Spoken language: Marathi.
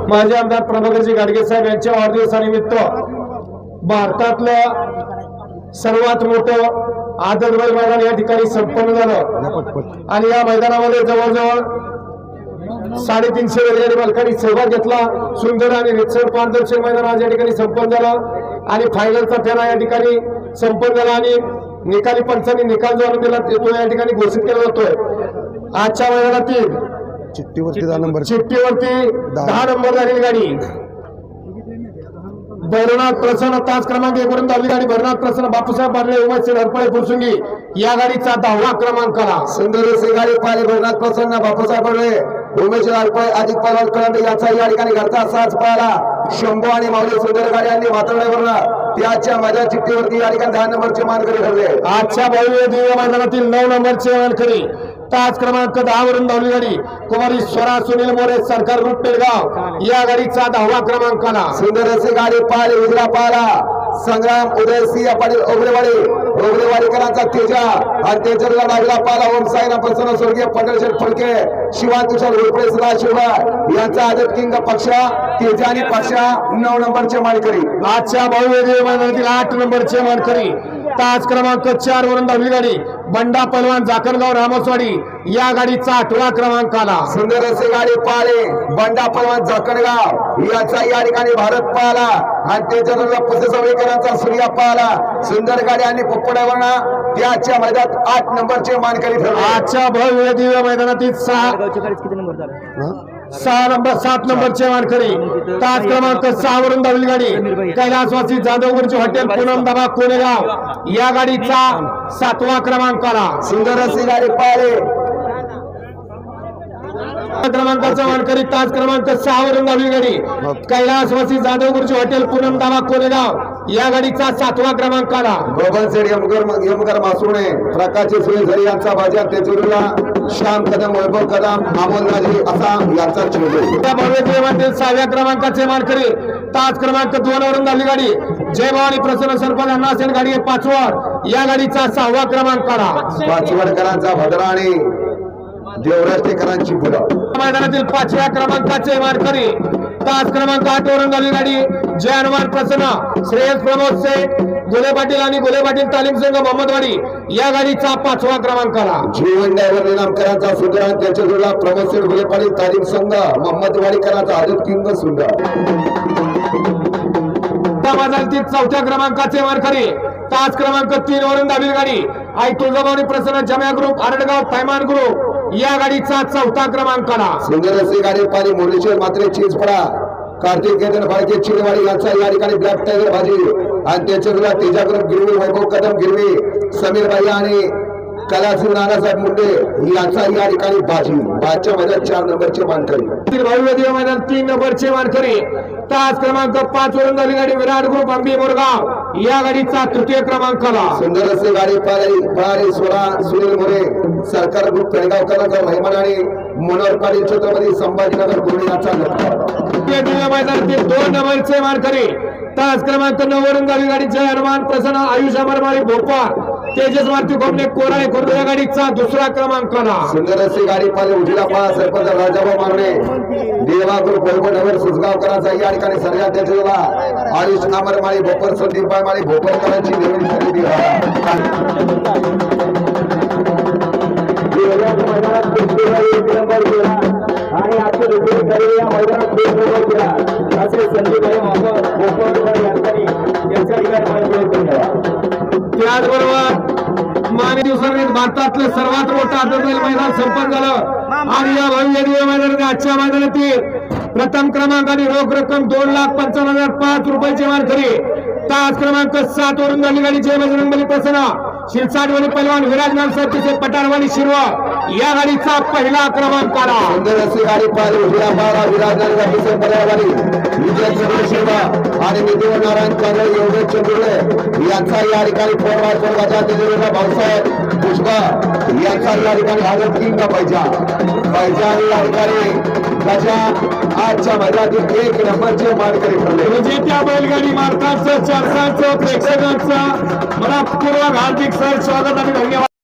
माजी आमदार प्रभाकरजी गाडगे साहेब यांच्या वाढदिवसानिमित्त भारतातलं सर्वात मोठं आदतबाई मैदान या ठिकाणी संपन्न झालं आणि या मैदानामध्ये जवळजवळ 350 बैलगाडी मालकांनी सहभाग घेतला। सुंदर आणि रितसर पारदर्शक मैदान आज या ठिकाणी संपन्न झालं आणि फायनलचा फेरा या ठिकाणी संपन्न झाला आणि निकाली पंचांनी निकाल जो दिला तो या ठिकाणी घोषित केला जातोय। आजच्या मैदानातील चिठ्ठीवरती 10 नंबर झालेली गाडी भैरवनाथ प्रसन्न तास क्रमांक 1 वरून धावली गाडी भैरवनाथ प्रसन्न बापूसाहेब बारले उमेश हरपळे फुरसुंगी या गाडीचा 10वा क्रमांकाला सुंदर अशी गाडी पाहिली भैरवनाथ प्रसन्न बापूसाहेब बारले उमेश हरपळे अधिक पलवान करंडे याचा या ठिकाणी घरचा साज पाहिला। शंभू आणि माऊली सुंदर गाडी आणि वातावरणावर त्याच्या माझ्या चिठ्ठीवरती या ठिकाणी 10 नंबरचे मानकरी ठरले। आजच्या भव्य दिव्य मैदानातील 9 नंबरचे मानकरी तास क्रमांक 10 वरून धावली गाडी कुमारी स्वरा सुनील मोरे सरकार ग्रुप पेडगाव या गाडीचा 10वा क्रमांकाला सुंदर अशी गाडी पाहिली उजरा पाहिला संग्राम उदयसिंह पाटील ओगलेवाडीकरांचा तेजा आणि तेजरला लागला पाहिला ओम साईराम प्रसन्न स्वर्गीय पंढरशेठ फडके शिवान तुषार उडपळे सदाशिव यांचा आदत किंग पक्ष तेजा आणि पक्ष 9 नंबरचे मानकरी आजच्या भव्य दिव्य मैदानातील 8 नंबरचे मानकरी तास क्रमांक 4 वरून धावली गाडी बंडा पहलवान जाकणगाव रामसवाडी या गाडीचा 8वा क्रमांकाला सुंदर अशी गाडी पाहिली बंडा पहलवान जाकणगाव याचा या ठिकाणी भारत पाहिला आणि त्याच्यानंतर पुसेसवळीकरांचा सूर्या पाहिला सुंदर गाडी आणि पोपड्यावरना त्याच्या मैदानात 8 नंबरचे मानकरी ठरले। आजच्या भव्य दिव्य मैदानातील 7 नंबरचे मानकरी तास क्रमांक 6 वरून धावली गाडी कैलासवासी जाधवगुरुजी हॉटेल पूनम दबा कोरेगाव या गाडीचा 7वा क्रमांकाला सुंदर अशी गाडी पाहिली क्रमांकाचा मानकरी तास क्रमांक 6 वरून धावली गाडी कैलासवासी जाधवगुरुजी हॉटेल पूनम दबा कोरेगाव या गाडीचा 7वा क्रमांकाला गोगल सेड यमगर मासुणे प्रकाशची सोय झाली यांचा बाजा तेजुरीला श्याम कदम वैभव कदम अमोलराजे असा यांचा चेंडू त्या भव्य देवातील 6व्या क्रमांकाचे मानकरी तास क्रमांक 2 वरून धावली गाडी जय भवानी प्रसन्न सरपंच अण्णा असेल गाडी 5वर या गाडीचा 6वा क्रमांकाला पाचवडकरांचा भद्रा आणि देवराष्ट्रेकरांची पुढं मैदानातील 5व्या क्रमांकाचे मानकरी तास क्रमांक 8 वरून धावली गाडी जय हनुमान प्रसन्न श्रेयस प्रमोद शेठ गोले पाटील आणि गोले पाटील तालीम संघ मोहम्मदवाडी या गाडीचा 5वा क्रमांकाला जीवन ड्रायव्हर निनामकरांचा सुंदर आणि त्याच्या जोडला प्रमोद शेठ गोले पाटील तालीम संघ मोहम्मदवाडीकरांचा आदित किंग सुंदर मैदानातील 4थ्या क्रमांकाचे मानकरी तास क्रमांक 3 वरून धावली गाडी आई तुळजाभवानी प्रसन्न जम्या ग्रुप आरडगाव पैमान ग्रुप या गाडीचा 4था क्रमांकाला सुंदर अशी गाडी पाहिली मुरलीश्वर मात्रे चिंचपडा कार्तिक केतन फाळके चिरवाडी यांचा या ठिकाणी ब्लॅक टायगर भाजी आणि त्याच्या तेजाग्रह गिरवी वैभव कदम गिरवी समीर भाई आणि कलासू नानासाहेब मुंडे यांचा या ठिकाणी बाजीच्या मैदानात 4 नंबरचे मानकरी भव्य दिव्य मैदान 3 नंबरचे मानकरी तास क्रमांक 5 वरून झाली गाडी विराट ग्रुप अंबी मोरगाव या गाडीचा 3य क्रमांकाला सुंदर अशी गाडी पाहिली स्वरा सुनील मोरे सरकार ग्रुप पेडगावकरांचा महिमान आणि मनोहर पाटील छत्रपती संभाजीनगर गुरुडी यांचा दिव्य मैदानातील 2 नंबरचे मानकरी तास क्रमांक 9 वरून झाली गाडी जय हनुमान प्रसन्न आयुष अमरमाळी भोपाळ तेजस मारुती कोमने कोराळे खुर्द या गाडीचा 2रा क्रमांकाला सुंदर अशी गाडी पाहिली उजिला पाळा सरपंच राजाभाऊ मारणे देवा ग्रुप वैभवनगर सुसगावकरांचा या ठिकाणी सर्जा त्याच्याला आयुष अमरमाळी भोपर संदीप माळी भोपरकरांची नेमणी खरेदी आणि आजच्या दुसरी या मैदानात 2 नंबर केला असे संदीपभाई भोपरकर यांनी त्यांच्या ठिकाणी त्याचबरोबर मागे दिवसांनी भारतातलं सर्वात मोठं आदतबाई मैदान संपन्न झालं आणि या भव्य दिव्य मैदानात आजच्या मैदानातील प्रथम क्रमांकाने रोख रक्कम 2,55,005 रुपयाचे मानकरी तास क्रमांक 7 वरून झाली गाडी जय बजरंगबली प्रसन्न शिरसाटवाडी पहलवान विराजमान साहेब तिथे पठारवाडी शिरवा या गाडीचा 1ला क्रमांकाला सुंदर अशी गाडी पाहिली उजिरा पाळा विराजमान तिथे पठारवाडी विजय चंद्र शिरवा आणि नितीन नारायण कांबळे योगेश चंद्रुळे यांचा या ठिकाणी 4x4 गजा दिलेला भाऊसाहेब पुष्पा यांचा या ठिकाणी आदत किंग पाहिजा या ठिकाणी गजा आजच्या मैदानातील 1 नंबरचे मानकरी ठरले। विजेत्या बैलगाडी मालकांचं चर्चांचं प्रेक्षकांचं मनपूर्वक हार्दिक स्वागत आणि धन्यवाद।